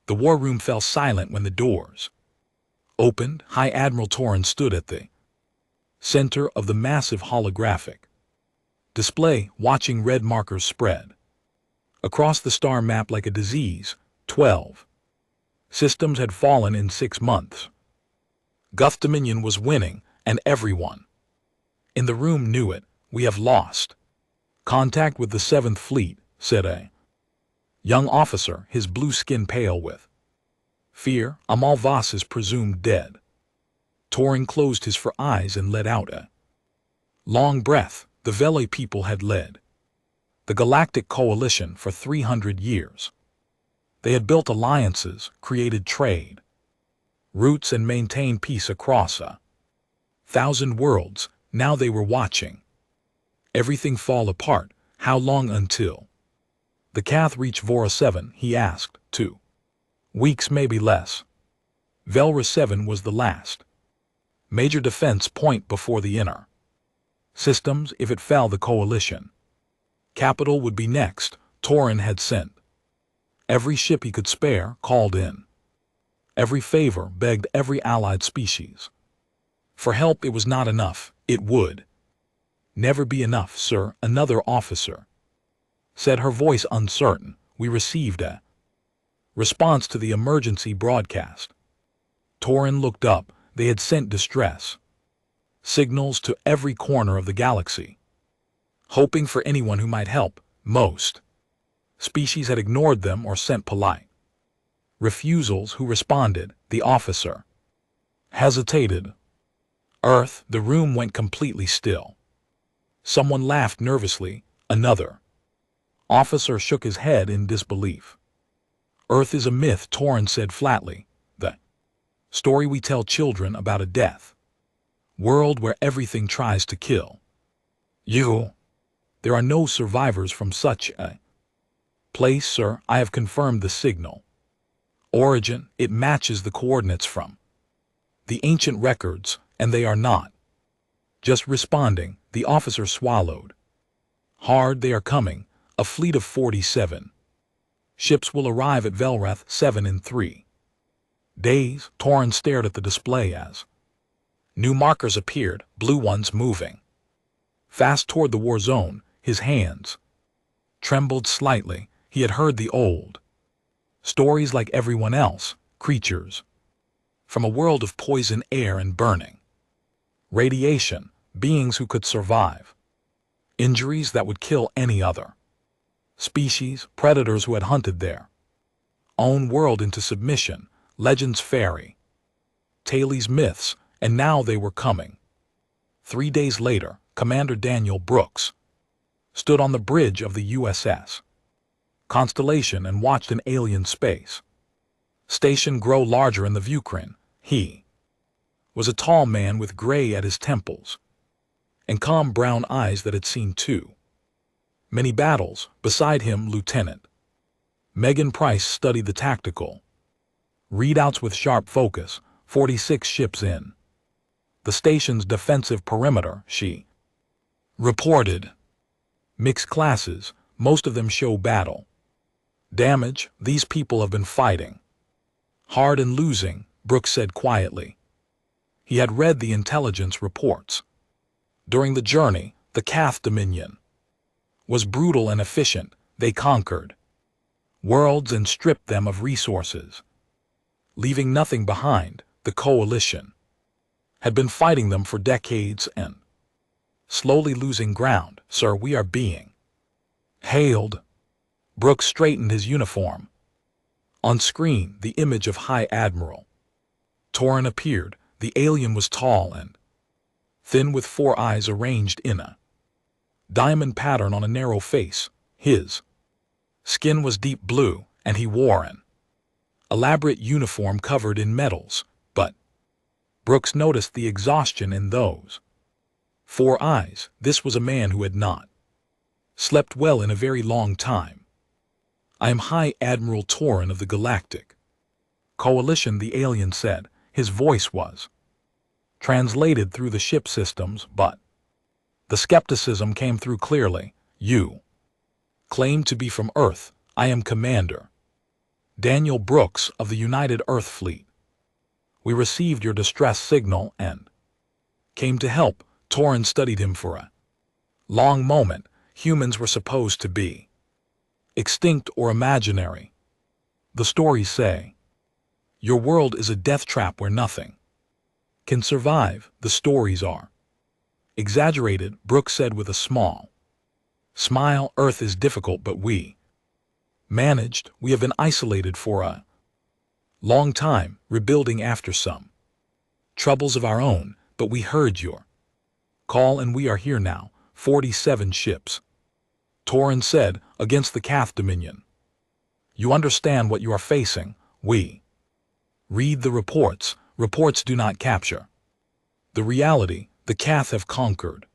The war room fell silent when the doors opened. High Admiral Torren stood at the center of the massive holographic display, watching red markers spread across the star map like a disease. 12 systems had fallen in 6 months. Guth Dominion was winning, and everyone in the room knew it. We have lost contact with the 7th Fleet, said a young officer, his blue skin pale with fear. Amal Voss is presumed dead. Torren closed his eyes and let out a long breath. The Vele people had led the Galactic Coalition for 300 years. They had built alliances, created trade routes, and maintained peace across 1,000 worlds. Now they were watching everything fall apart. How long until the Cath reached Vora 7? He asked. 2 weeks, maybe less. Velra 7 was the last major defense point before the inner systems. If it fell, the Coalition capital would be next. Torren had sent every ship he could spare, called in every favor, begged every allied species for help. It was not enough. It would never be enough, sir, another officer said, her voice uncertain. We received a response to the emergency broadcast. Torren looked up. They had sent distress signals to every corner of the galaxy, hoping for anyone who might help. Most species had ignored them or sent polite refusals. Who responded? The officer hesitated. Earth. The room went completely still. Someone laughed nervously. Another officer shook his head in disbelief. Earth is a myth, Torren said flatly. The story we tell children about a death world where everything tries to kill you. There are no survivors from such a place, sir. I have confirmed the signal origin. It matches the coordinates from the ancient records, and they are not just responding. The officer swallowed hard. They are coming. A fleet of 47 ships will arrive at Velrath 7 in 3 days. Torren stared at the display as new markers appeared, blue ones moving fast toward the war zone. His hands trembled slightly. He had heard the old stories like everyone else, creatures from a world of poison, air, and burning radiation, beings who could survive injuries that would kill any other species, predators who had hunted their own world into submission, legends, fairy tales, myths, and now they were coming. 3 days later, Commander Daniel Brooks stood on the bridge of the USS Constellation and watched an alien space station grow larger in the viewscreen. He was a tall man with gray at his temples and calm brown eyes that had seen too many battles. Beside him, Lieutenant Megan Price studied the tactical readouts with sharp focus. 46 ships in the station's defensive perimeter, she reported. Mixed classes, most of them show battle damage. These people have been fighting hard and losing, Brooks said quietly. He had read the intelligence reports. During the journey, the Cath Dominion was brutal and efficient. They conquered worlds and stripped them of resources, leaving nothing behind. The Coalition had been fighting them for decades and slowly losing ground. Sir, we are being hailed. Brooks straightened his uniform. On screen, the image of High Admiral Torren appeared. The alien was tall and thin with 4 eyes arranged in a diamond pattern on a narrow face. His skin was deep blue, and he wore an elaborate uniform covered in metals. But Brooks noticed the exhaustion in those 4 eyes. This was a man who had not slept well in a very long time. I am High Admiral Torren of the Galactic Coalition, the alien said. His voice was translated through the ship systems, but the skepticism came through clearly. You claim to be from Earth. I am Commander Daniel Brooks of the United Earth Fleet. We received your distress signal and came to help. Torrin studied him for a long moment. Humans were supposed to be extinct or imaginary. The stories say your world is a death trap where nothing can survive. The stories are exaggerated, Brooks said with a small smile. Earth is difficult, but we managed. We have been isolated for a long time, rebuilding after some troubles of our own, but we heard your call and we are here now. 47 ships. Torrin said, against the Cath Dominion. You understand what you are facing. We read the reports. Reports do not capture the reality. The Cath have conquered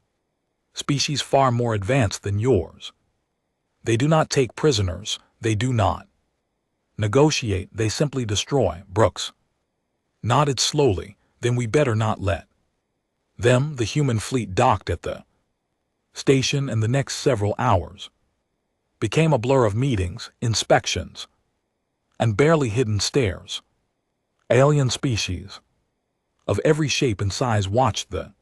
species far more advanced than yours. They do not take prisoners. They do not negotiate. They simply destroy. Brooks nodded slowly. Then we better not let them. The human fleet docked at the station, and the next several hours became a blur of meetings, inspections, and barely hidden stares. Alien species of every shape and size watched the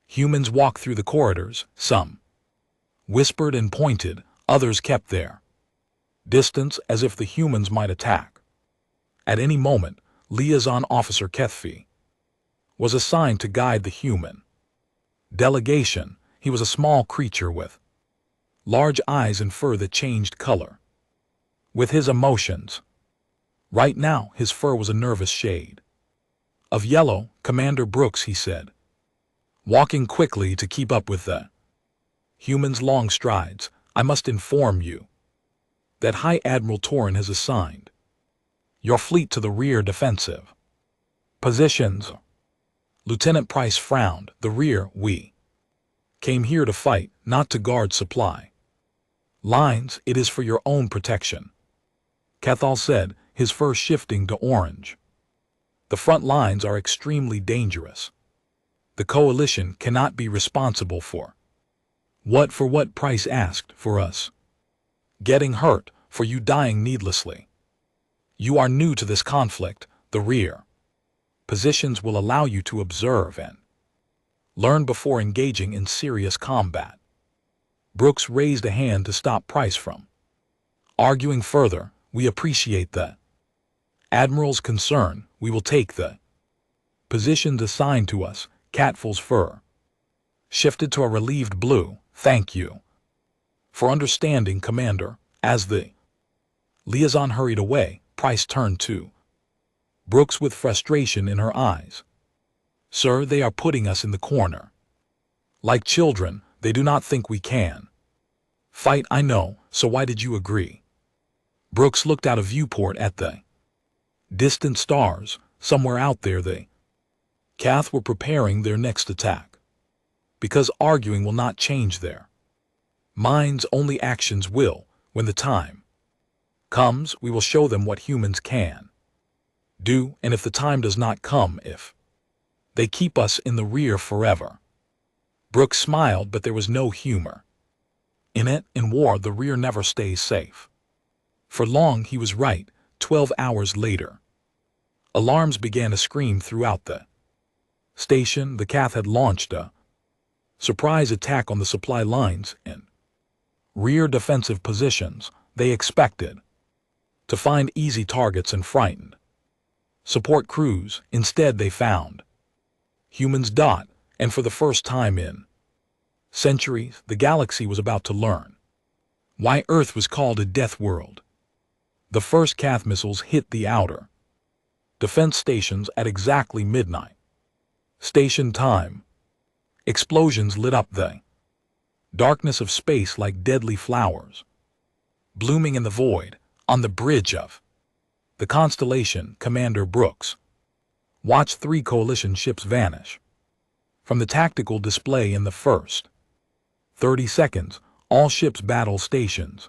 humans walk through the corridors. Some whispered and pointed, others kept their distance as if the humans might attack at any moment. Liaison Officer Kethfi was assigned to guide the human delegation. He was a small creature with large eyes and fur that changed color with his emotions. Right now, his fur was a nervous shade of yellow. Commander Brooks, he said, walking quickly to keep up with the humans' long strides, I must inform you that High Admiral Torrin has assigned your fleet to the rear defensive positions. Lieutenant Price frowned. The rear? We came here to fight, not to guard supply lines. It is for your own protection, Cathal said, his fur shifting to orange. The front lines are extremely dangerous. The coalition cannot be responsible for what Price asked. For us getting hurt, for you dying needlessly. You are new to this conflict. The rear positions will allow you to observe and learn before engaging in serious combat. Brooks raised a hand to stop Price from arguing further. We appreciate the Admiral's concern. We will take the positions assigned to us. Catful's fur shifted to a relieved blue. Thank you for understanding, Commander. As the liaison hurried away, Price turned to Brooks with frustration in her eyes. Sir, they are putting us in the corner. Like children, they do not think we can fight. I know, so why did you agree? Brooks looked out a viewport at the distant stars. Somewhere out there the Cath were preparing their next attack. Because arguing will not change their minds, only actions will. When the time comes, we will show them what humans can do, and if the time does not come, if they keep us in the rear forever. Brooks smiled, but there was no humor in it. In war, the rear never stays safe for long. He was right. 12 hours later, alarms began to scream throughout the station. The Cath had launched a surprise attack on the supply lines and rear defensive positions. They expected to find easy targets and frightened support crews. Instead, they found humans. And for the first time in centuries, the galaxy was about to learn why Earth was called a death world. The first Cath missiles hit the outer defense stations at exactly midnight station time. Explosions lit up the darkness of space like deadly flowers blooming in the void. On the bridge of the Constellation, Commander Brooks watched 3 coalition ships vanish from the tactical display in the first 30 seconds. All ships battle stations.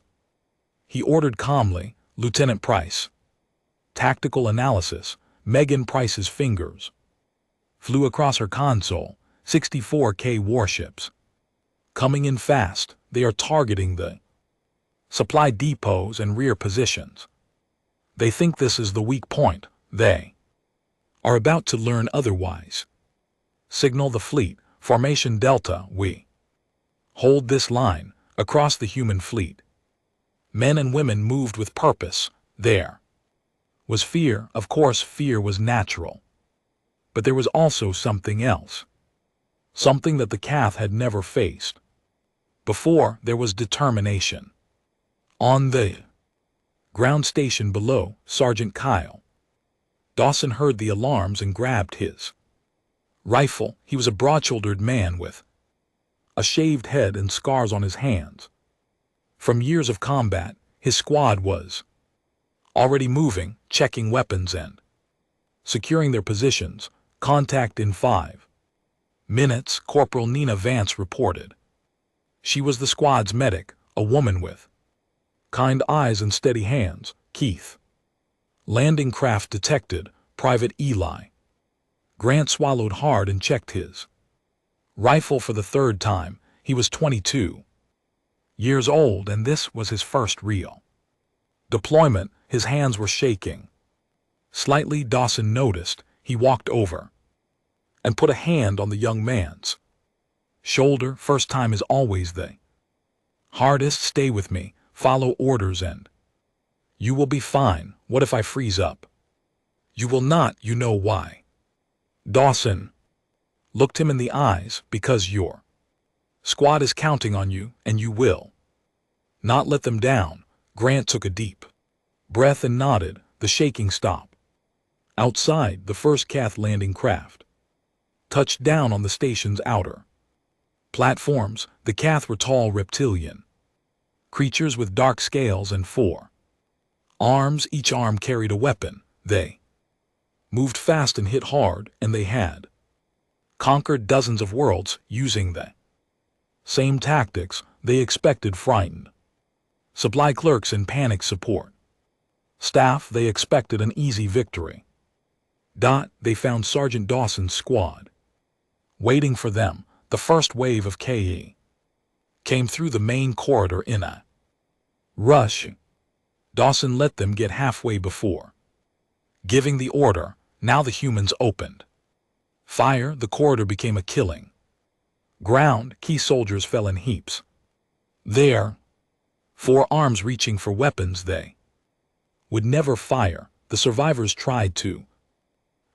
He ordered calmly, Lieutenant Price. Tactical analysis. Megan Price's fingers flew across her console. 64K warships coming in fast. They are targeting the supply depots and rear positions. They think this is the weak point. They are about to learn otherwise. Signal the fleet, Formation Delta, we hold this line across the human fleet. Men and women moved with purpose. There was fear. Of course, fear was natural. But there was also something else. Something that the Cath had never faced before. There was determination. On the ground station below, Sergeant Kyle Dawson heard the alarms and grabbed his rifle. He was a broad-shouldered man with a shaved head and scars on his hands. From years of combat, his squad was already moving, checking weapons and securing their positions. Contact in 5 minutes, Corporal Nina Vance reported. She was the squad's medic, a woman with kind eyes and steady hands. Keith. Landing craft detected, Private Eli. Grant swallowed hard and checked his rifle for the third time. He was 22 years old, and this was his first real deployment. His hands were shaking slightly. Dawson noticed. He walked over and put a hand on the young man's shoulder. First time is always the hardest. Stay with me, follow orders, and you will be fine. What if I freeze up? You will not. You know why? Dawson looked him in the eyes. Because your squad is counting on you, and you will not let them down. Grant took a deep breath and nodded. The shaking stopped. Outside, the first Cath landing craft touched down on the station's outer platforms. The Cath were tall reptilian creatures with dark scales and 4 arms. Each arm carried a weapon. They moved fast and hit hard, and they had conquered dozens of worlds using the same tactics. They expected frightened supply clerks and panic support staff. They expected an easy victory. They found Sergeant Dawson's squad waiting for them. The first wave of KE came through the main corridor in a rush. Dawson let them get halfway before giving the order. Now the humans opened fire. The corridor became a killing ground. Key soldiers fell in heaps. Their 4 arms reaching for weapons they would never fire. The survivors tried to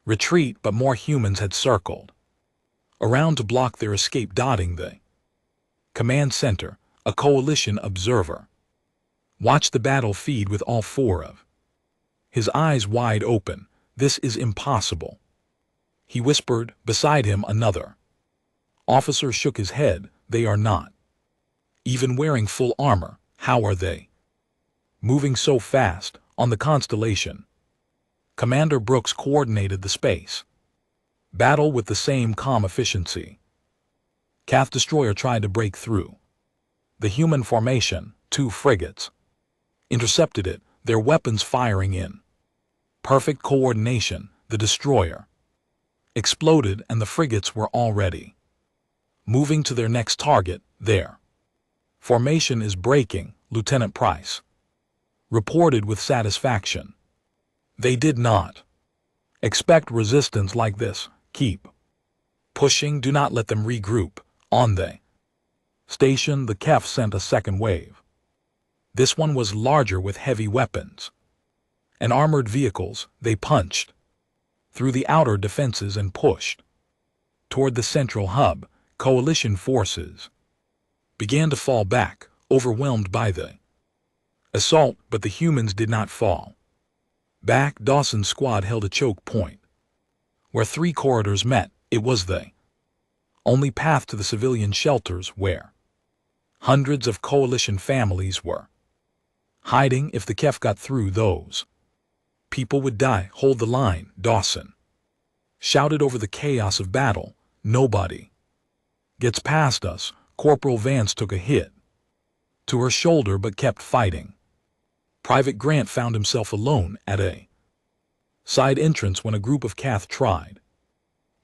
retreat, but more humans had circled around to block their escape. Dotting the command center, a coalition observer watched the battle feed with all 4 of his eyes wide open. This is impossible, he whispered. Beside him, another officer shook his head. They are not even wearing full armor. How are they moving so fast? On the Constellation, Commander Brooks coordinated the space battle with the same calm efficiency. Cath destroyer tried to break through the human formation. 2 frigates intercepted it, their weapons firing in perfect coordination. The destroyer exploded, and the frigates were already moving to their next target. Their formation is breaking, Lieutenant Price reported with satisfaction. They did not expect resistance like this. Keep pushing. Do not let them regroup. On the station, the KEF sent a second wave. This one was larger with heavy weapons and armored vehicles. They punched through the outer defenses and pushed toward the central hub. Coalition forces began to fall back, overwhelmed by the assault, but the humans did not fall back. Dawson's squad held a choke point where 3 corridors met. It was the only path to the civilian shelters where hundreds of coalition families were hiding. If the KEF got through, those people would die. Hold the line, Dawson shouted over the chaos of battle. Nobody gets past us. Corporal Vance took a hit to her shoulder but kept fighting. Private Grant found himself alone at a side entrance when a group of Cath tried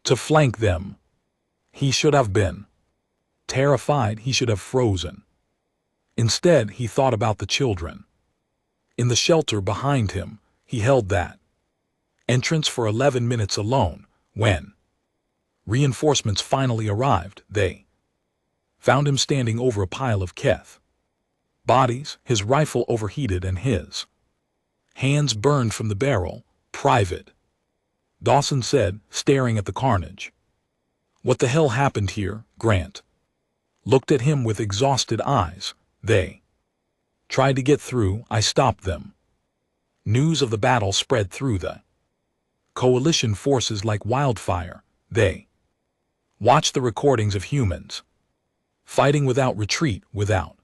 to flank them. He should have been terrified. He should have frozen. Instead, he thought about the children in the shelter behind him. he held that entrance for 11 minutes alone. When reinforcements finally arrived, they found him standing over a pile of Keth bodies, his rifle overheated and his hands burned from the barrel. Private Dawson said, staring at the carnage. What the hell happened here? Grant looked at him with exhausted eyes. They tried to get through. I stopped them. News of the battle spread through the coalition forces like wildfire. They watched the recordings of humans fighting without retreat, without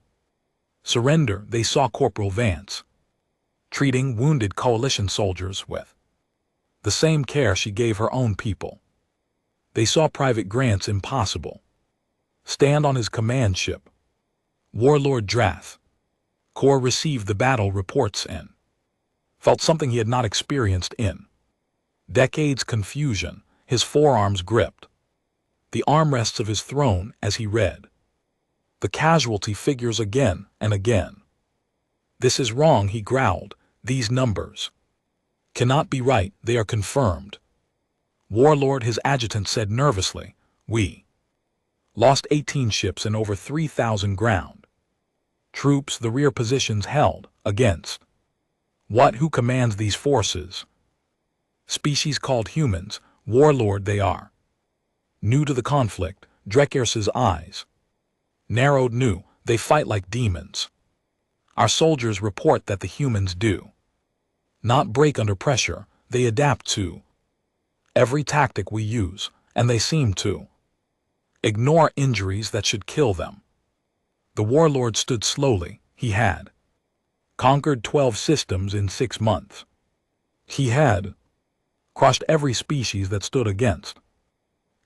surrender. They saw Corporal Vance treating wounded coalition soldiers with the same care she gave her own people. They saw Private Grant's impossible stand on his command ship, Warlord Drath. Corps received the battle reports and felt something he had not experienced in decades. Confusion. His forearms gripped the armrests of his throne as he read the casualty figures again and again. This is wrong, he growled. These numbers cannot be right. They are confirmed. Warlord, his adjutant said nervously. We lost 18 ships and over 3,000 ground troops. The rear positions held against what? Who commands these forces? Species called humans. Warlord, they are new to the conflict. Drekers's eyes narrowed. New. They fight like demons. Our soldiers report that the humans do not break under pressure. They adapt to every tactic we use, and they seem to ignore injuries that should kill them. The warlord stood slowly. He had conquered 12 systems in 6 months. He had crushed every species that stood against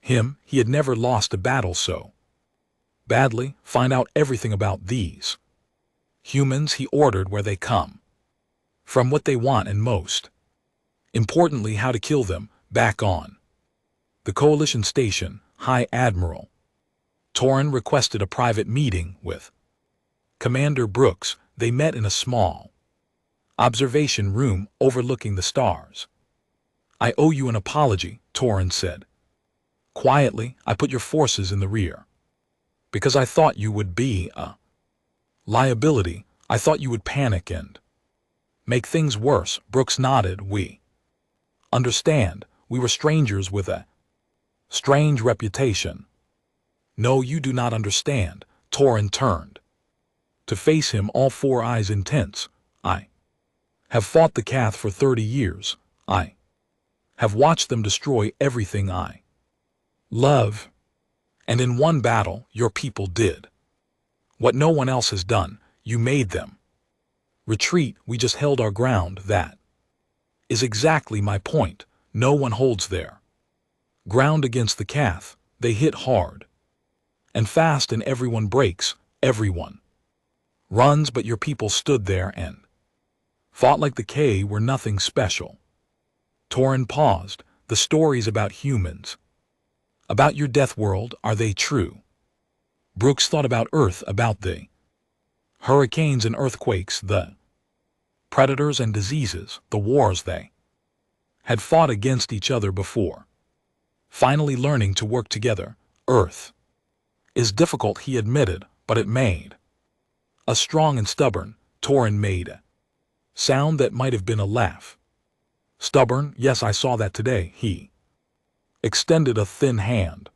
him. He had never lost a battle so badly. Find out everything about these humans, he ordered, where they come from, what they want, and most importantly, how to kill them. Back on the coalition station, High Admiral Torrin requested a private meeting with Commander Brooks. They met in a small observation room overlooking the stars. I owe you an apology, Torrin said quietly. I put your forces in the rear because I thought you would be a liability. I thought you would panic and make things worse. Brooks nodded. We understand. We were strangers with a strange reputation. No, you do not understand. Torrin turned to face him, all 4 eyes intense. I have fought the Cath for 30 years. I have watched them destroy everything I love. And in one battle, your people did what no one else has done. You made them retreat. We just held our ground. That is exactly my point. No one holds their ground against the Cath. They hit hard and fast, and everyone breaks. Everyone runs, but your people stood there and fought like the K were nothing special. Torrin paused. The stories about humans, about your death world, are they true? Brooks thought about Earth, about the hurricanes and earthquakes, the predators and diseases, the wars they had fought against each other before finally learning to work together. Earth is difficult, he admitted, but it made us strong and stubborn. Torrin made a sound that might have been a laugh. Stubborn? Yes, I saw that today. He extended a thin hand.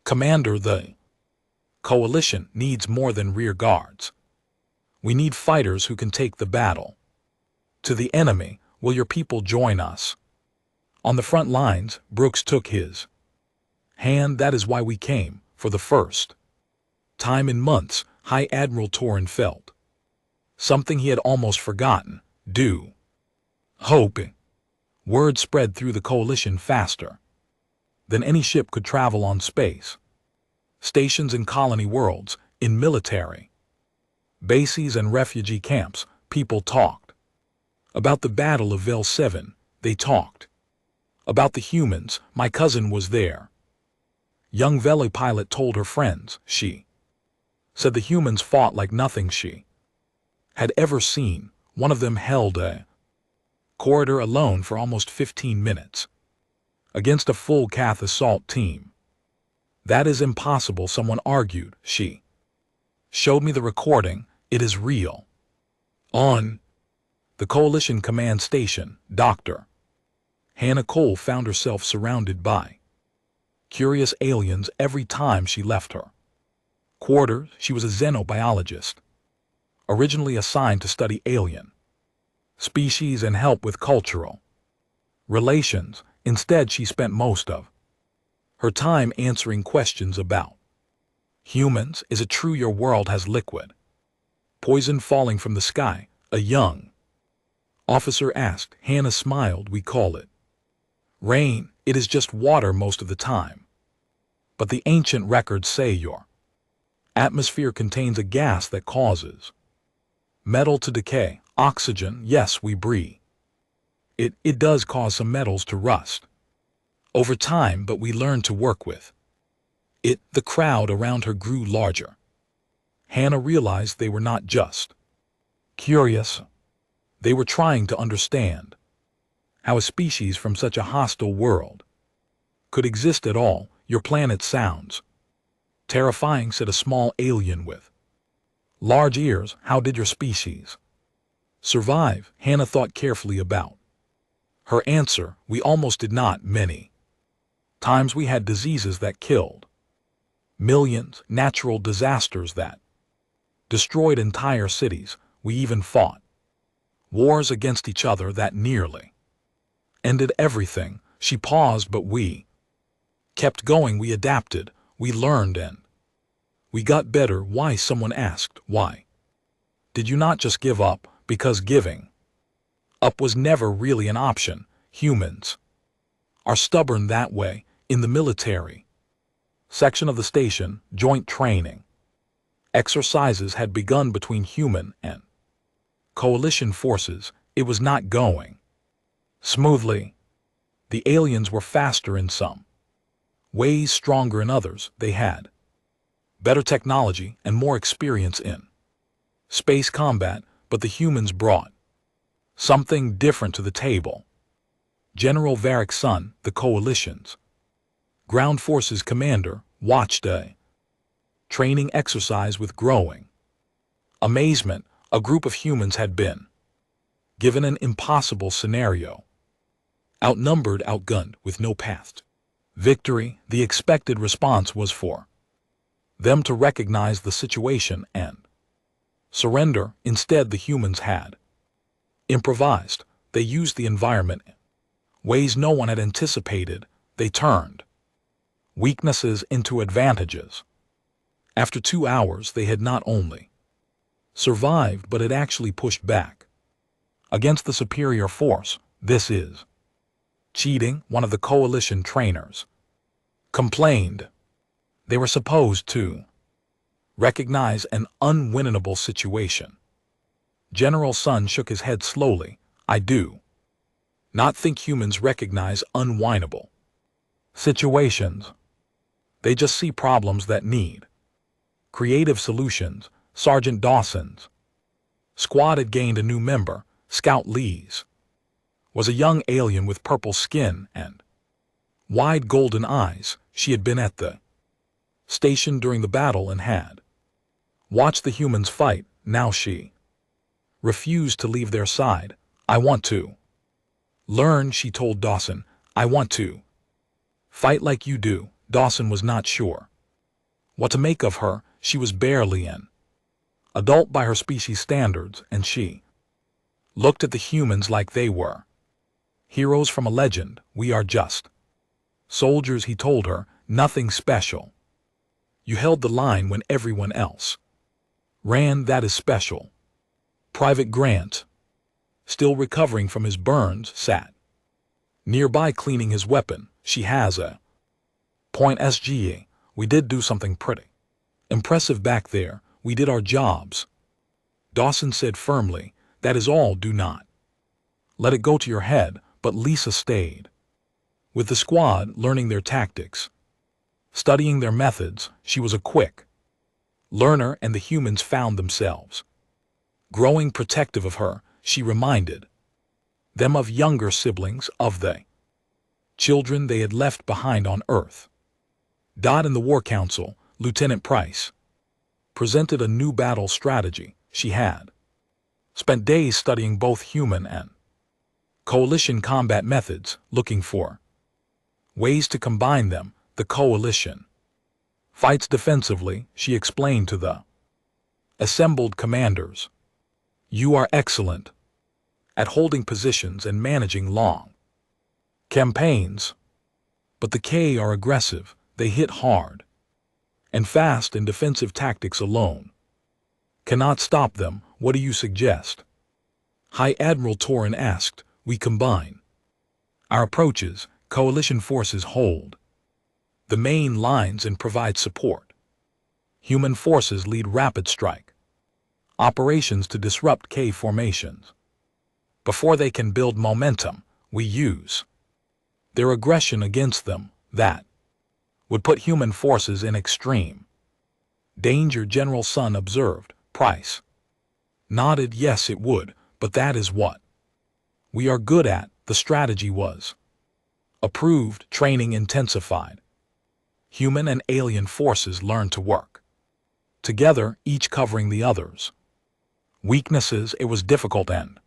Commander, the coalition needs more than rear guards. We need fighters who can take the battle to the enemy. Will your people join us on the front lines? Brooks took his hand. That is why we came. For the first time in months, High Admiral Torrin felt something he had almost forgotten. Do hoping. Word spread through the coalition faster than any ship could travel on space. Stations in colony worlds, in military bases and refugee camps, people talked about the Battle of Vel 7. They talked about the humans. My cousin was there. Young Veli pilot told her friends. She said the humans fought like nothing she had ever seen. One of them held a Corridor alone for almost 15 minutes. Against a full Cath assault team. That is impossible, someone argued. She showed me the recording. It is real. On the Coalition Command Station, Dr. Hannah Cole found herself surrounded by curious aliens every time she left her quarters. She was a xenobiologist, originally assigned to study alien species and help with cultural relations. Instead, she spent most of her time answering questions about humans. Is it true your world has liquid poison falling from the sky? A young officer asked. Hannah smiled. We call it rain. It is just water most of the time. But the ancient records say your atmosphere contains a gas that causes metal to decay. Oxygen, yes, we breathe. It does cause some metals to rust over time, but we learn to work with it. The crowd around her grew larger. Hannah realized they were not just curious. They were trying to understand how a species from such a hostile world could exist at all. Your planet sounds terrifying, said a small alien with large ears. How did your species survive? Hannah thought carefully about her answer. We almost did not. Many times we had diseases that killed millions, natural disasters that destroyed entire cities. We even fought wars against each other that nearly ended everything. She paused, but we kept going. We adapted, we learned, and we got better. Why? Someone asked. Why did you not just give up? Because giving up was never really an option. Humans are stubborn that way. In the military section of the station, joint training exercises had begun between human and coalition forces. It was not going smoothly. The aliens were faster in some ways, stronger in others. They had better technology and more experience in space combat, but the humans brought something different to the table. General Varick's son, the coalition's ground forces commander, watched a training exercise with growing amazement. A group of humans had been given an impossible scenario. Outnumbered, outgunned, with no path to victory. The expected response was for them to recognize the situation and surrender. Instead, the humans had improvised. They used the environment in ways no one had anticipated. They turned weaknesses into advantages. After 2 hours, they had not only survived, but had actually pushed back against the superior force. This is cheating, one of the coalition trainers complained. They were supposed to recognize an unwinnable situation. General Sun shook his head slowly. I do not think humans recognize unwinnable situations. They just see problems that need creative solutions. Sergeant Dawson's squad had gained a new member. Scout Lee's was a young alien with purple skin and wide golden eyes. She had been at the station during the battle and had watched the humans fight. Now she refused to leave their side. I want to learn, she told Dawson. I want to fight like you do. Dawson was not sure what to make of her. She was barely an adult by her species standards, and she looked at the humans like they were heroes from a legend. We are just soldiers, he told her, nothing special. You held the line when everyone else ran. That is special. Private Grant, still recovering from his burns, sat nearby cleaning his weapon. She has a point. SGA, we did do something pretty impressive back there. We did our jobs, Dawson said firmly. That is all. Do not let it go to your head. But Lisa stayed with the squad, learning their tactics, studying their methods. She was a quick learner, and the humans found themselves growing protective of her. She reminded them of younger siblings of the children they had left behind on Earth. In the War Council, Lieutenant Price presented a new battle strategy. She had spent days studying both human and coalition combat methods, looking for ways to combine them. The coalition fights defensively, she explained to the assembled commanders. You are excellent at holding positions and managing long campaigns, but the K are aggressive. They hit hard and fast, and defensive tactics alone cannot stop them. What do you suggest? High Admiral Torin asked. We combine our approaches. Coalition forces hold the main lines and provide support. Human forces lead rapid strike operations to disrupt K formations. Before they can build momentum, we use their aggression against them. That would put human forces in extreme danger, General Sun observed. Price nodded. Yes, it would, but that is what we are good at. The strategy was approved. Training intensified. Human and alien forces learned to work together, each covering the others' weaknesses. It was difficult and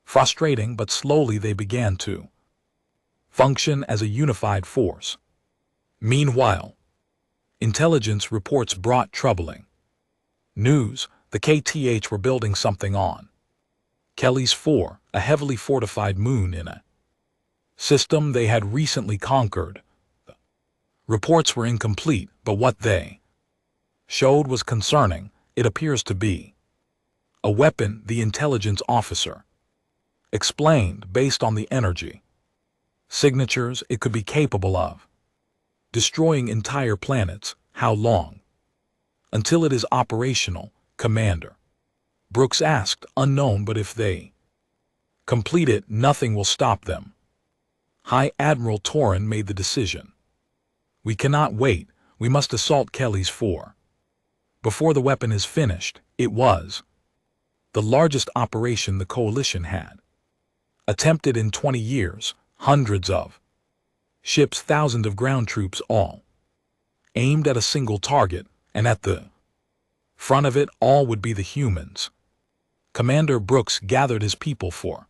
frustrating, but slowly they began to function as a unified force. Meanwhile, intelligence reports brought troubling news. The KTH were building something on Kelly's 4, a heavily fortified moon in a system they had recently conquered. The reports were incomplete, but what they showed was concerning. It appears to be a weapon, the intelligence officer explained. Based on the energy signatures, it could be capable of destroying entire planets. How long until it is operational? Commander Brooks asked. Unknown, but if they complete it, nothing will stop them. High Admiral Torin made the decision. We cannot wait. We must assault Kelly's 4 before the weapon is finished. It was the largest operation the coalition had attempted in 20 years. Hundreds of ships, thousands of ground troops, all aimed at a single target, and at the front of it all would be the humans. Commander Brooks gathered his people for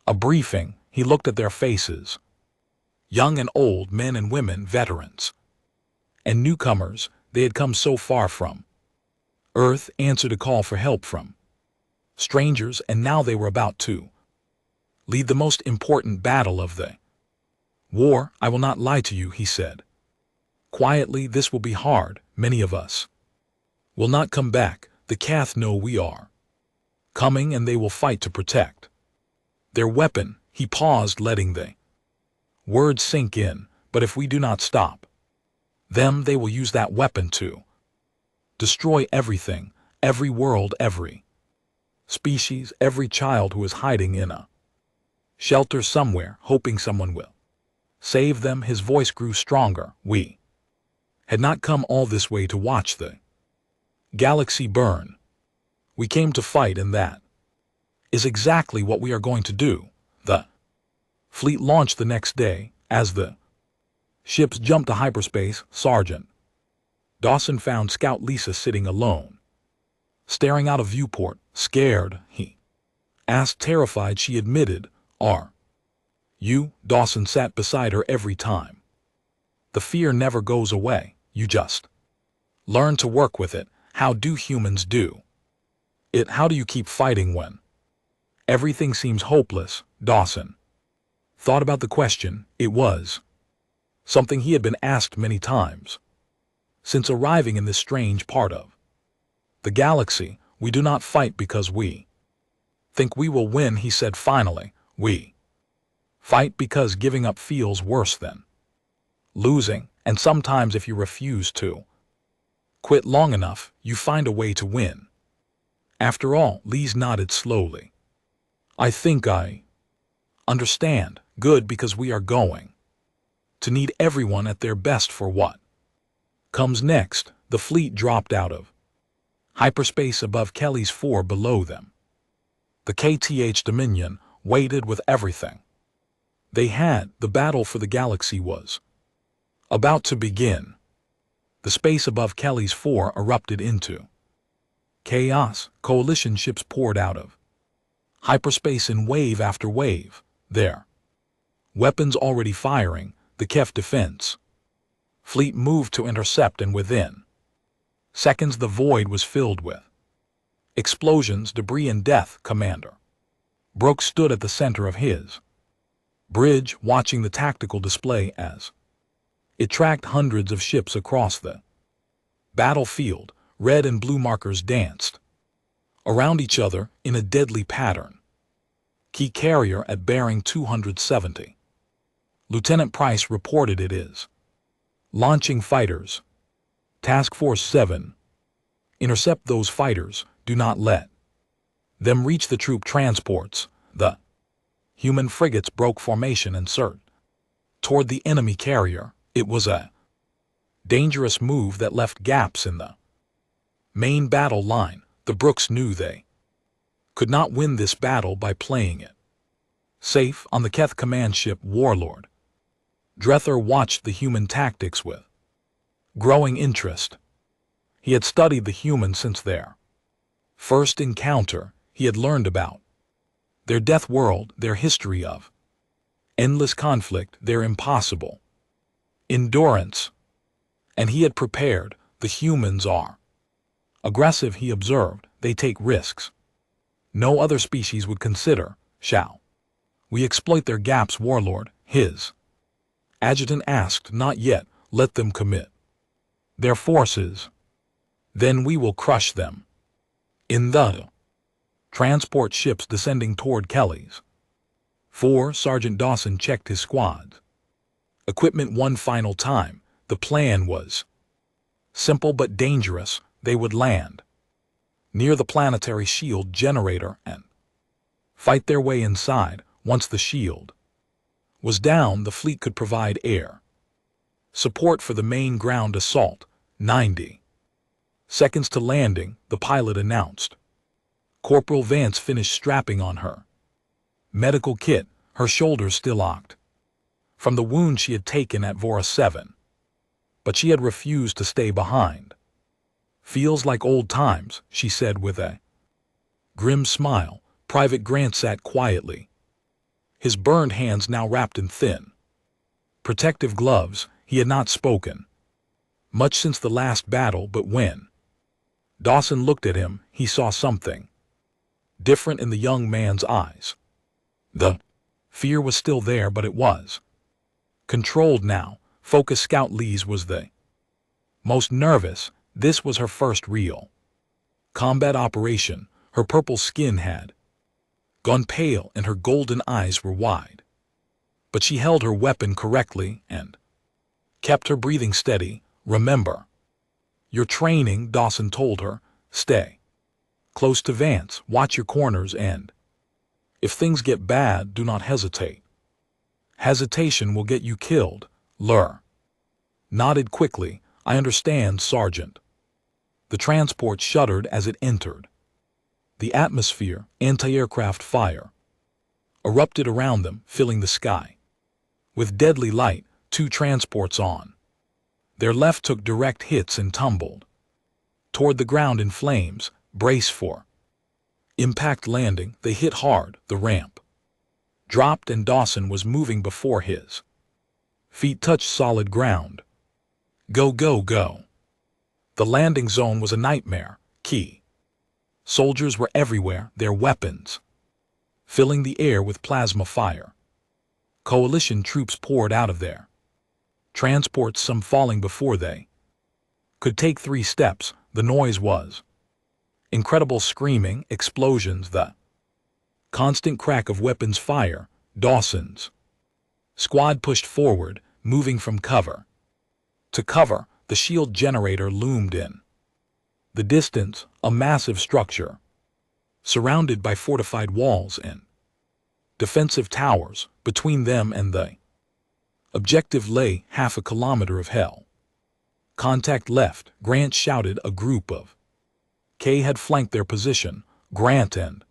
a briefing. He looked at their faces. Young and old, men and women, veterans and newcomers. They had come so far from Earth, answered a call for help from strangers, and now they were about to lead the most important battle of the war. I will not lie to you, he said quietly. This will be hard. Many of us will not come back. The Cath know we are coming, and they will fight to protect their weapon. He paused, letting the words sink in. But if we do not stop them, they will use that weapon to destroy everything, every world, every species, every child who is hiding in a shelter somewhere, hoping someone will save them. His voice grew stronger. We had not come all this way to watch the galaxy burn. We came to fight, and that is exactly what we are going to do. The fleet launched the next day. As the ships jumped to hyperspace, Sergeant Dawson found Scout Lisa sitting alone, staring out a viewport. Scared, he asked. Terrified, she admitted. Are you? Dawson sat beside her. Every time. The fear never goes away. You just learn to work with it. How do humans do it? How do you keep fighting when everything seems hopeless? Dawson thought about the question. It was something he had been asked many times since arriving in this strange part of the galaxy. We do not fight because we think we will win, he said finally. We fight because giving up feels worse than losing, and sometimes if you refuse to quit long enough, you find a way to win. After all, Lise nodded slowly. I think I understand. Good, because we are going to need everyone at their best for what comes next. The fleet dropped out of hyperspace above Kelly's 4 below them. The KTH Dominion, weighted with everything. The battle for the galaxy was about to begin. The space above Kelly's 4 erupted into chaos. Coalition ships poured out of hyperspace in wave after wave, their weapons already firing. The Kef defense fleet moved to intercept, and within seconds the void was filled with explosions, debris, and death. Commander Brooks stood at the center of his bridge, watching the tactical display as it tracked hundreds of ships across the battlefield. Red and blue markers danced around each other in a deadly pattern. Key carrier at bearing 270. Lieutenant Price reported it is launching fighters. Task Force 7. Intercept those fighters. Do not let them reach the troop transports. The human frigates broke formation and surged toward the enemy carrier. It was a dangerous move that left gaps in the main battle line. The Brooks knew they could not win this battle by playing it safe. On the Keth command ship, Warlord Drether watched the human tactics with growing interest. He had studied the humans since their first encounter. He had learned about their death world, their history of endless conflict, their impossible endurance. And he had prepared. The humans are aggressive, he observed. They take risks no other species would consider. Shall we exploit their gaps, Warlord? His adjutant asked. Not yet. Let them commit their forces. Then we will crush them. In the transport ships descending toward Kelly's 4, Sergeant Dawson checked his squad's equipment one final time. The plan was simple but dangerous. They would land near the planetary shield generator and fight their way inside. Once the shield was down, the fleet could provide air support for the main ground assault. 90 seconds to landing, the pilot announced. Corporal Vance finished strapping on her medical kit, her shoulders still locked from the wound she had taken at Vora 7. But she had refused to stay behind. Feels like old times, she said with a grim smile. Private Grant sat quietly, his burned hands now wrapped in thin protective gloves. He had not spoken much since the last battle, but when Dawson looked at him, he saw something different in the young man's eyes. The fear was still there, but it was controlled now. Focus. Scout Lee's was the most nervous. This was her first real combat operation. Her purple skin had gone pale and her golden eyes were wide. But she held her weapon correctly and kept her breathing steady. Remember your training, Dawson told her. Stay close to Vance, watch your corners, and if things get bad, do not hesitate. Hesitation will get you killed. Lur nodded quickly. I understand, Sergeant. The transport shuddered as it entered the atmosphere. Anti-aircraft fire erupted around them, filling the sky with deadly light. 2 transports on their left took direct hits and tumbled toward the ground in flames. Brace for impact landing. They hit hard. The ramp dropped and Dawson was moving before his feet touched solid ground. Go, go, go. The landing zone was a nightmare. Key soldiers were everywhere, their weapons filling the air with plasma fire. Coalition troops poured out of there. Transports, some falling before they could take 3 steps. The noise was incredible. Screaming, explosions, the constant crack of weapons fire. Dawson's squad pushed forward, moving from cover to cover. The shield generator loomed in the distance, a massive structure surrounded by fortified walls and defensive towers. Between them and the objective lay half a kilometer of hell. Contact left, Grant shouted. A group of K had flanked their position. Grant and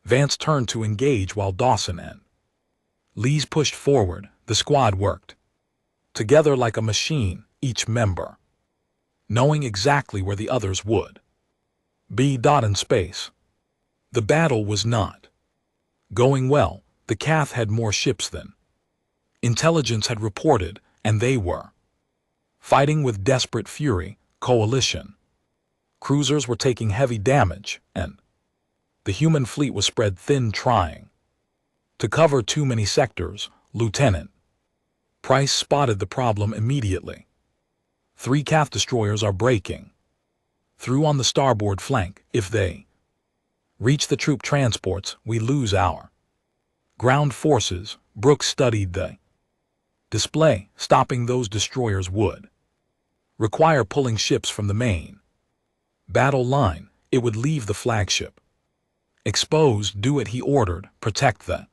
Vance turned to engage while Dawson and Lees pushed forward. The squad worked together like a machine, each member knowing exactly where the others would be. In space, the battle was not going well. The Cath had more ships than intelligence had reported, and they were fighting with desperate fury. Coalition cruisers were taking heavy damage, and the human fleet was spread thin, trying to cover too many sectors. Lieutenant Price spotted the problem immediately. 3 Cath destroyers are breaking through on the starboard flank. If they reach the troop transports, we lose our ground forces. Brooks studied the display. Stopping those destroyers would require pulling ships from the main battle line. It would leave the flagship exposed. Do it, he ordered. Protect the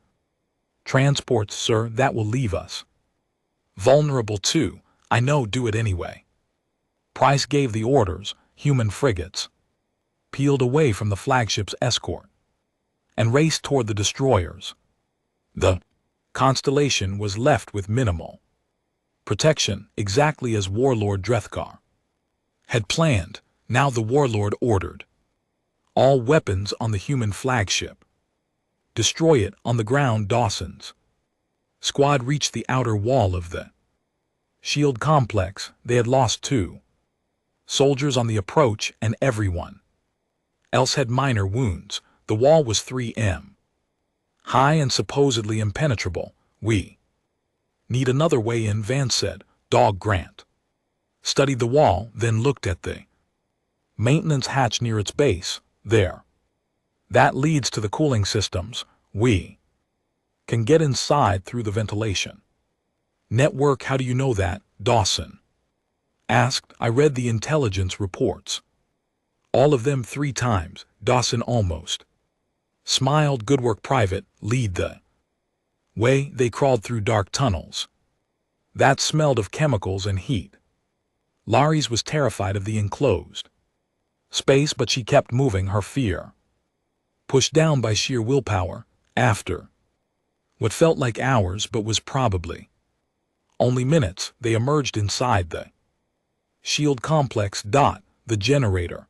transports, sir. That will leave us vulnerable too. I know, do it anyway. Price gave the orders. Human frigates peeled away from the flagship's escort and raced toward the destroyers. The Constellation was left with minimal protection, exactly as Warlord Drethkar had planned. Now the Warlord ordered all weapons on the human flagship. Destroy it on the ground. Dawson's squad reached the outer wall of the shield complex. They had lost 2 soldiers on the approach, and everyone else had minor wounds. The wall was 3 m high and supposedly impenetrable. We need another way in, Vance said. Dog Grant studied the wall, then looked at the maintenance hatch near its base. There. That leads to the cooling systems. We can get inside through the ventilation network. How do you know that? Dawson asked. I read the intelligence reports. All of them 3 times. Dawson almost smiled. Good work, Private. Lead the way. They crawled through dark tunnels that smelled of chemicals and heat. Laris was terrified of the enclosed space, but she kept moving. Her fear pushed down by sheer willpower. After what felt like hours but was probably only minutes, they emerged inside the shield complex. The generator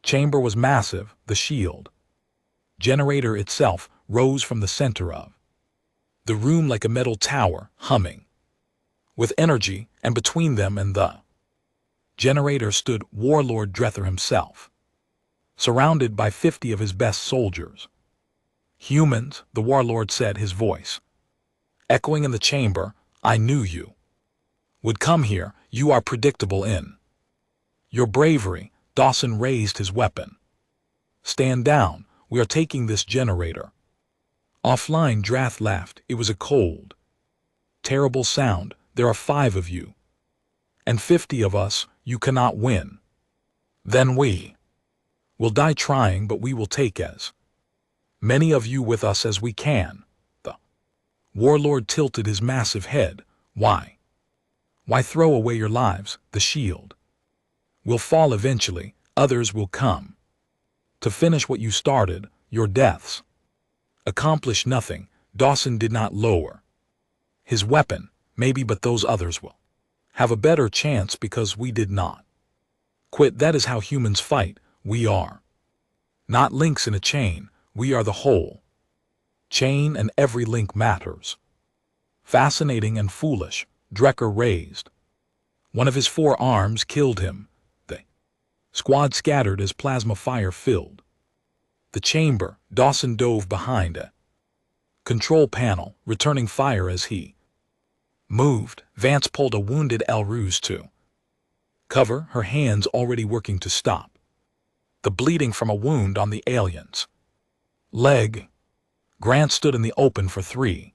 chamber was massive. The shield generator itself rose from the center of the room like a metal tower, humming with energy, and between them and the generator stood Warlord Drether himself, surrounded by 50 of his best soldiers. Humans, the Warlord said, his voice echoing in the chamber. I knew you would come here. You are predictable in your bravery. Dawson raised his weapon. Stand down. We are taking this generator offline. Drath laughed. It was a cold, terrible sound. There are 5 of you and 50 of us. You cannot win. Then we will die trying, but we will take as many of you with us as we can. The Warlord tilted his massive head. Why? Why throw away your lives? The shield will fall eventually. Others will come to finish what you started. Your deaths accomplish nothing. Dawson did not lower his weapon. Maybe, but those others will have a better chance because we did not quit. That is how humans fight. We are not links in a chain. We are the whole chain, and every link matters. Fascinating and foolish. Drecker raised one of his 4 arms. Killed him. The squad scattered as plasma fire filled the chamber. Dawson dove behind a control panel, returning fire as he moved. Vance pulled a wounded Elruse to cover, her hands already working to stop the bleeding from a wound on the alien's leg. Grant stood in the open for 3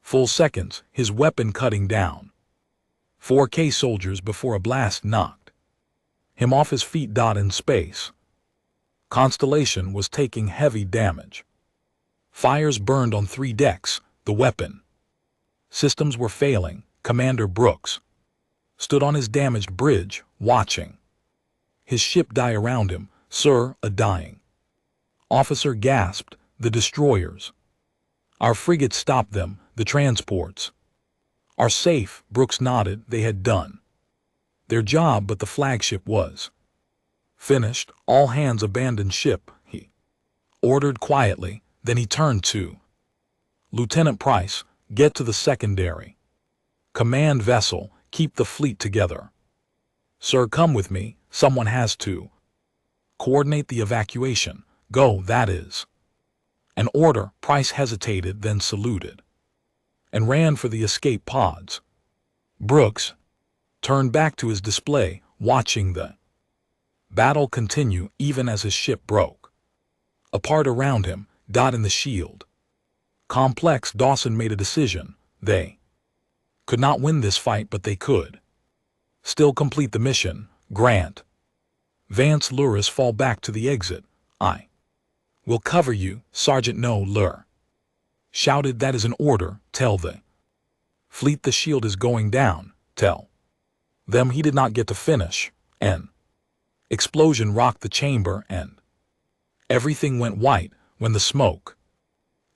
full seconds, his weapon cutting down 4K soldiers before a blast knocked him off his feet. In space, Constellation was taking heavy damage. Fires burned on 3 decks. The weapon systems were failing. Commander Brooks stood on his damaged bridge, watching his ship die around him. Sir, a dying officer gasped. The destroyers. Our frigates stopped them, the transports. Are safe, Brooks nodded. They had done their job, but the flagship was finished. All hands abandoned ship, he ordered quietly. Then he turned to Lieutenant Price, get to the secondary command vessel, keep the fleet together. Sir, come with me, someone has to coordinate the evacuation. Go, that is an order. Price hesitated, then saluted and ran for the escape pods. Brooks turned back to his display, watching the battle continue even as his ship broke apart around him. Dot in the shield complex. Dawson made a decision. They could not win this fight, but they could still complete the mission. Grant Vance Luris, fall back to the exit. I will cover you, Sergeant. No, Lur shouted. That is an order. Tell the fleet the shield is going down. Tell them he did not get to finish. An explosion rocked the chamber and everything went white. When the smoke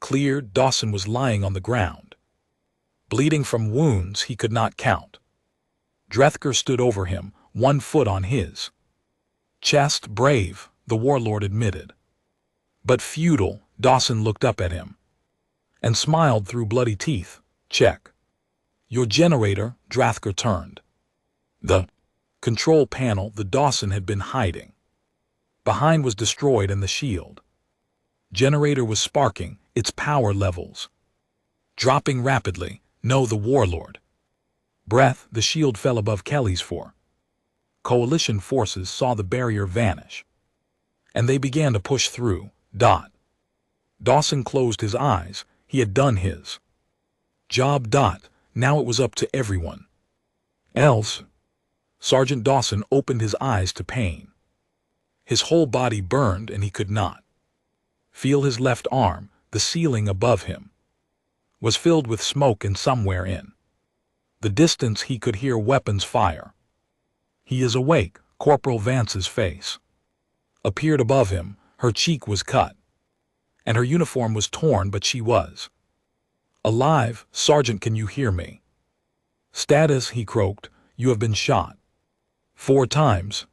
cleared, Dawson was lying on the ground, bleeding from wounds he could not count. Drethker stood over him, 1 foot on his chest. Brave, the warlord admitted, but futile. Dawson looked up at him and smiled through bloody teeth. Check your generator. Drethker turned the control panel. The Dawson had been hiding behind was destroyed, and the shield generator was sparking, its power levels dropping rapidly. No, the warlord breath. The shield fell above Kelly's. 4 coalition forces saw the barrier vanish, and they began to push through. Dawson closed his eyes. He had done his job. Now it was up to everyone else. Sergeant Dawson opened his eyes to pain. His whole body burned, and he could not feel his left arm. The ceiling above him was filled with smoke, and somewhere in the distance he could hear weapons fire. He is awake. Corporal Vance's face appeared above him. Her cheek was cut, and her uniform was torn, but she was alive. Sergeant, can you hear me? Status, he croaked. You have been shot 4 times.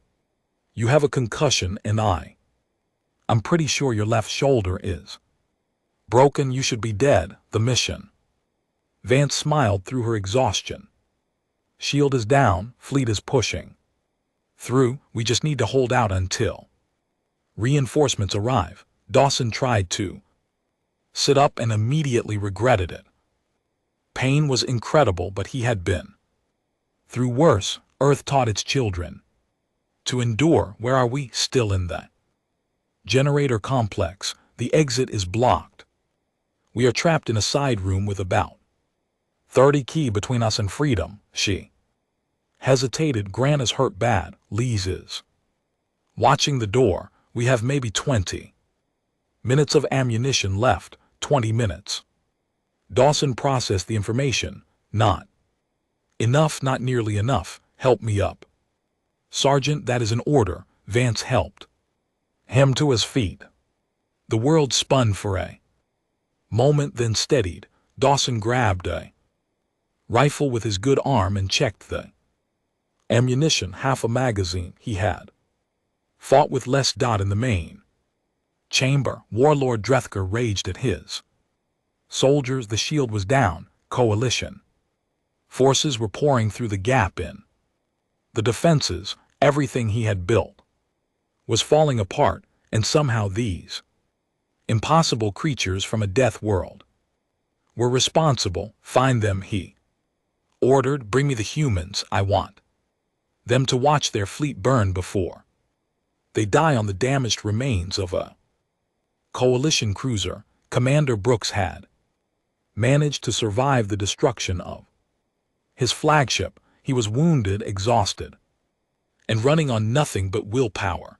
You have a concussion, and I'm pretty sure your left shoulder is broken. You should be dead. The mission. Vance smiled through her exhaustion. Shield is down. Fleet is pushing through. We just need to hold out until reinforcements arrive. Dawson tried to sit up and immediately regretted it. Pain was incredible, but he had been through worse. Earth taught its children to endure. Where are we? Still in the generator complex. The exit is blocked. We are trapped in a side room with about 30 key between us and freedom. She hesitated. Grant is hurt bad. Lees is watching the door. We have maybe 20 minutes of ammunition left. 20 minutes. Dawson processed the information. Not enough, not nearly enough. Help me up, Sergeant. That is an order. Vance helped him to his feet. The world spun for a moment, then steadied. Dawson grabbed a rifle with his good arm and checked the ammunition. Half a magazine. He had fought with less. In the main chamber, Warlord Drethker raged at his soldiers. The shield was down. Coalition forces were pouring through the gap in the defenses. Everything he had built was falling apart, and somehow these impossible creatures from a death world were responsible. Find them, he ordered. Bring me the humans. I want them to watch their fleet burn before they die on the damaged remains of a coalition cruiser. Commander Brooks had managed to survive the destruction of his flagship. He was wounded, exhausted, and running on nothing but willpower.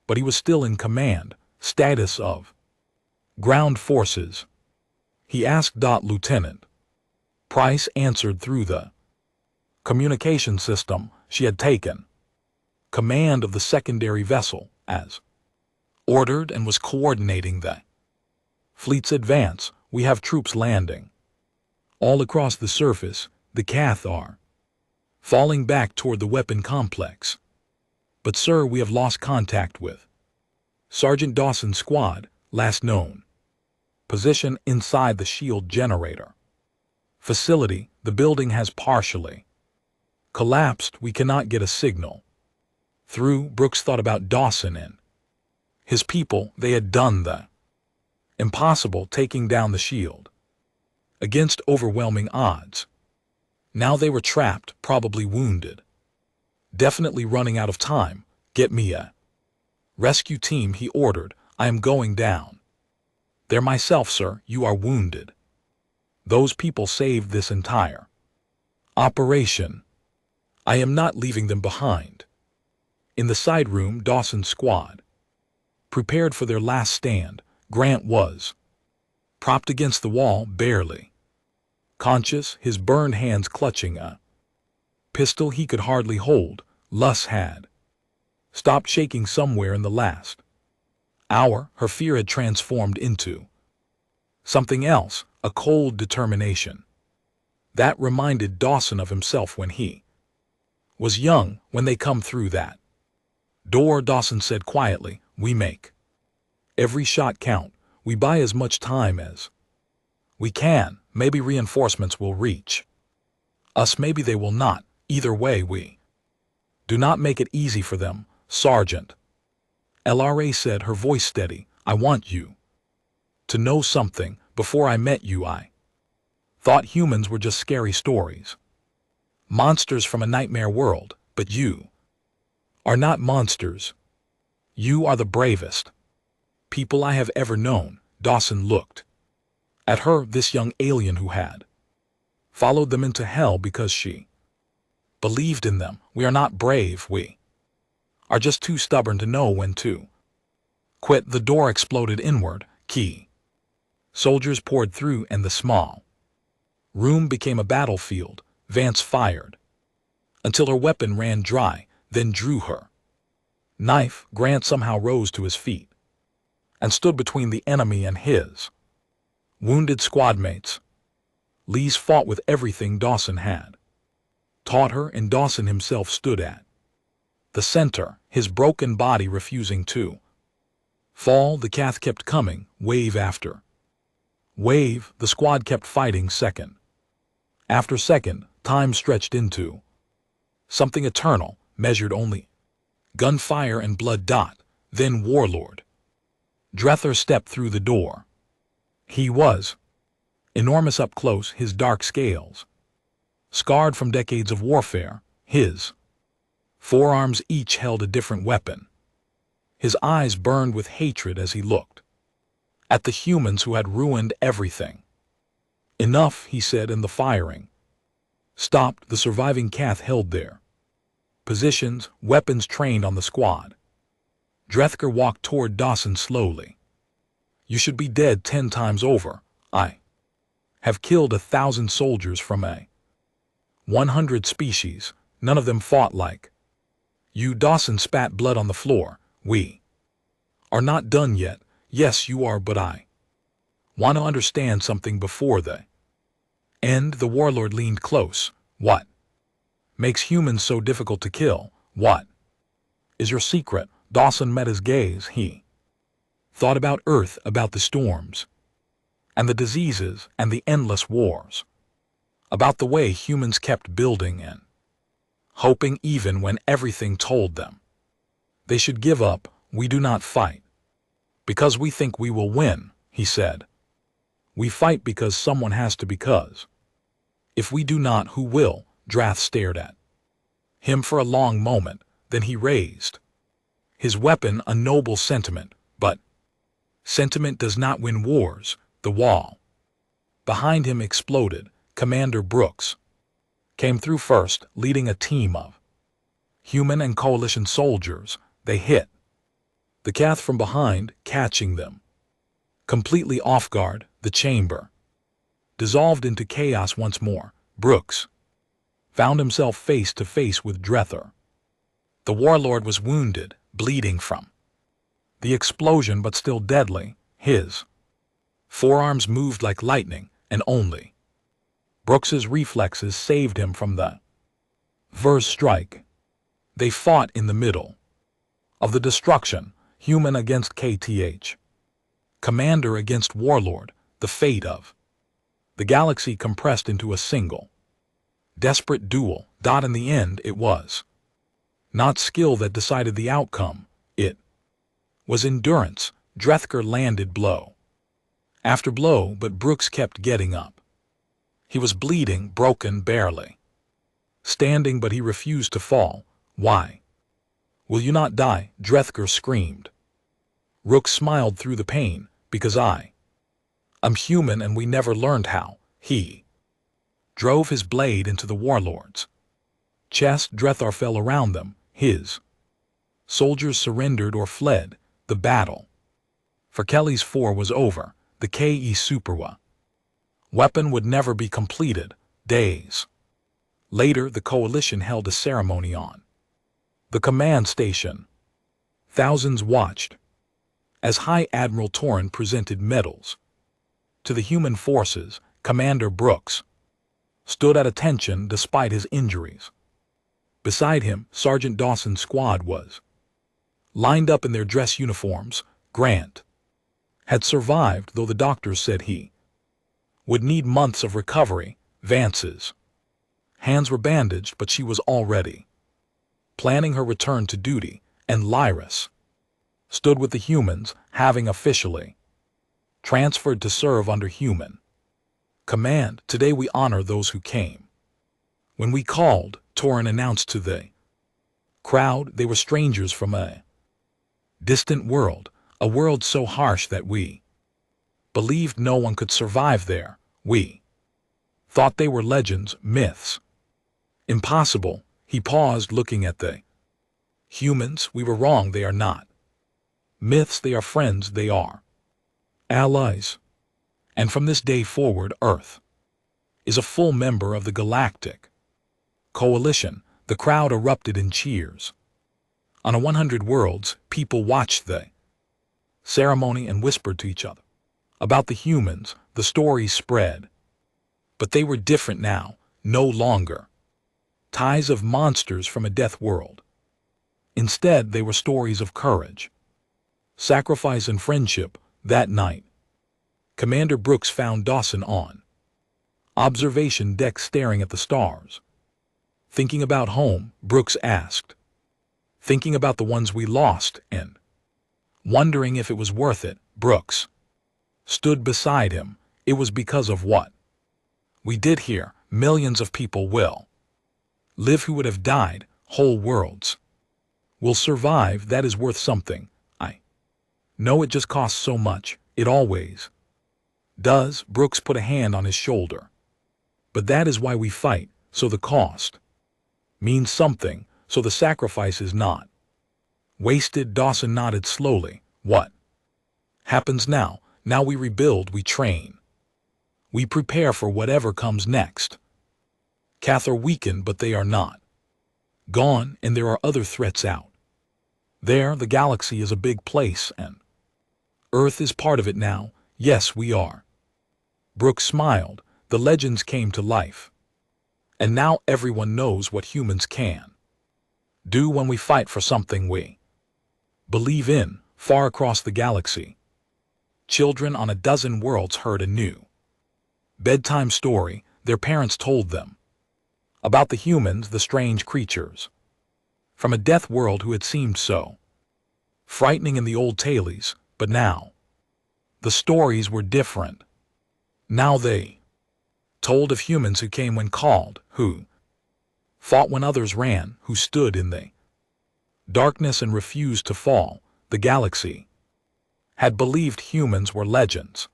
But he was still in command. Status of ground forces, he asked. Lieutenant Price answered through the communication system. She had taken command of the secondary vessel as ordered and was coordinating the Fleets advance, we have troops landing. All across the surface, the Cath are falling back toward the weapon complex. But sir, we have lost contact with Sergeant Dawson's squad, last known. Position inside the shield generator. Facility, the building has partially collapsed, we cannot get a signal. Through, Brooks thought about Dawson and his people. They had done the impossible, taking down the shield against overwhelming odds. Now they were trapped, probably wounded. Definitely running out of time. Get me a rescue team, he ordered. I am going down there myself, sir. You are wounded. Those people saved this entire operation. I am not leaving them behind. In the side room, Dawson's squad prepared for their last stand. Grant was propped against the wall, barely conscious, his burned hands clutching a pistol he could hardly hold. Luss had stopped shaking somewhere in the last hour. Her fear had transformed into something else, a cold determination. That reminded Dawson of himself when he was young. When they come through that door, Dawson said quietly, we make every shot count. We buy as much time as we can. Maybe reinforcements will reach us, maybe they will not. Either way, we do not make it easy for them, Sergeant. LRA said, her voice steady. I want you to know something. Before I met you, I thought humans were just scary stories, monsters from a nightmare world. But you are not monsters. You are the bravest people I have ever known. Dawson looked at her, this young alien who had followed them into hell because she believed in them. We are not brave. We are just too stubborn to know when to quit. The door exploded inward. Key soldiers poured through, and the small room became a battlefield. Vance fired until her weapon ran dry, then drew her knife. Grant somehow rose to his feet and stood between the enemy and his wounded squadmates. Lee's fought with everything Dawson had taught her, and Dawson himself stood at the center, his broken body refusing to fall. The Cath kept coming, wave after wave. The squad kept fighting, second after second. Time stretched into something eternal, measured only gunfire and blood. Then Warlord Drether stepped through the door. He was enormous up close, his dark scales scarred from decades of warfare. His forearms each held a different weapon. His eyes burned with hatred as he looked at the humans who had ruined everything. Enough, he said, and the firing stopped. The surviving Cath held their positions, weapons trained on the squad. Drether walked toward Dawson slowly. You should be dead 10 times over. I have killed 1,000 soldiers from a 100 species. None of them fought like you. Dawson spat blood on the floor. We are not done yet. Yes, you are, but I want to understand something before the end. The warlord leaned close. What makes humans so difficult to kill? What is your secret? Dawson met his gaze. He thought about Earth, about the storms and the diseases and the endless wars, about the way humans kept building and hoping even when everything told them they should give up. We do not fight because we think we will win, he said. We fight because someone has to, because if we do not, who will? Drath stared at him for a long moment, then he raised his weapon, a noble sentiment, but sentiment does not win wars. The wall behind him exploded. Commander Brooks came through first, leading a team of human and coalition soldiers. They hit the Cath from behind, catching them completely off guard. The chamber dissolved into chaos once more. Brooks found himself face to face with Drether. The warlord was wounded, bleeding from the explosion, but still deadly. His Forearms moved like lightning, and only Brooks's reflexes saved him from the first strike. They fought in the middle of the destruction, human against KTH. Commander against warlord, the fate of the galaxy compressed into a single desperate duel. In the end, it was not skill that decided the outcome, it was endurance. Drethker landed blow after blow, but Brooks kept getting up. He was bleeding, broken, barely standing, but he refused to fall. Why will you not die? Drethker screamed. Rook smiled through the pain. Because I'm human and we never learned how. He drove his blade into the warlord's chest. Drethar fell around them. His soldiers surrendered or fled. The battle for Kelly's 4 was over. The KE Superwa weapon would never be completed. Days later, the coalition held a ceremony on the command station. Thousands watched as High Admiral Torren presented medals to the human forces. Commander Brooks stood at attention despite his injuries. Beside him, Sergeant Dawson's squad was lined up in their dress uniforms. Grant had survived, though the doctors said he would need months of recovery. Vance's hands were bandaged, but she was already planning her return to duty, and Lyris stood with the humans, having officially transferred to serve under human command. Today we honor those who came when we called, Torren announced to the crowd. They were strangers from a distant world, a world so harsh that we believed no one could survive there. We thought they were legends, myths. Impossible. He paused, looking at the humans. We were wrong. They are not myths. They are friends. They are allies. And from this day forward, Earth is a full member of the Galactic Coalition. The crowd erupted in cheers. On a 100 worlds, people watched the ceremony and whispered to each other about the humans. The stories spread. But they were different now, no longer ties of monsters from a death world. Instead, they were stories of courage, sacrifice, and friendship. That night, Commander Brooks found Dawson on observation deck staring at the stars. Thinking about home, Brooks asked. Thinking about the ones we lost and wondering if it was worth it. Brooks stood beside him. It was because of what we did here. Millions of people will live who would have died. Whole worlds will survive. That is worth something. I know it just costs so much. It always does. Brooks put a hand on his shoulder. But that is why we fight, so the cost means something, so the sacrifice is not wasted. Dawson nodded slowly. What happens now? Now we rebuild, we train. We prepare for whatever comes next. Cath are weakened, but they are not gone, and there are other threats out there. The galaxy is a big place, and Earth is part of it now. Yes, we are. Brooks smiled. The legends came to life. And now everyone knows what humans can do when we fight for something we believe in. Far across the galaxy, children on a dozen worlds heard a new bedtime story. Their parents told them about the humans, the strange creatures from a death world who had seemed so frightening in the old tales. But now the stories were different. Now they told of humans who came when called, who fought when others ran, who stood in the darkness and refused to fall. The galaxy had believed humans were legends,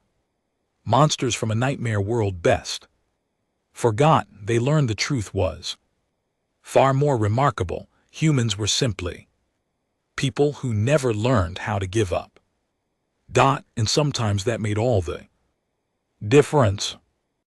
monsters from a nightmare world best forgotten. They learned the truth was far more remarkable. Humans were simply people who never learned how to give up. And sometimes that made all the difference.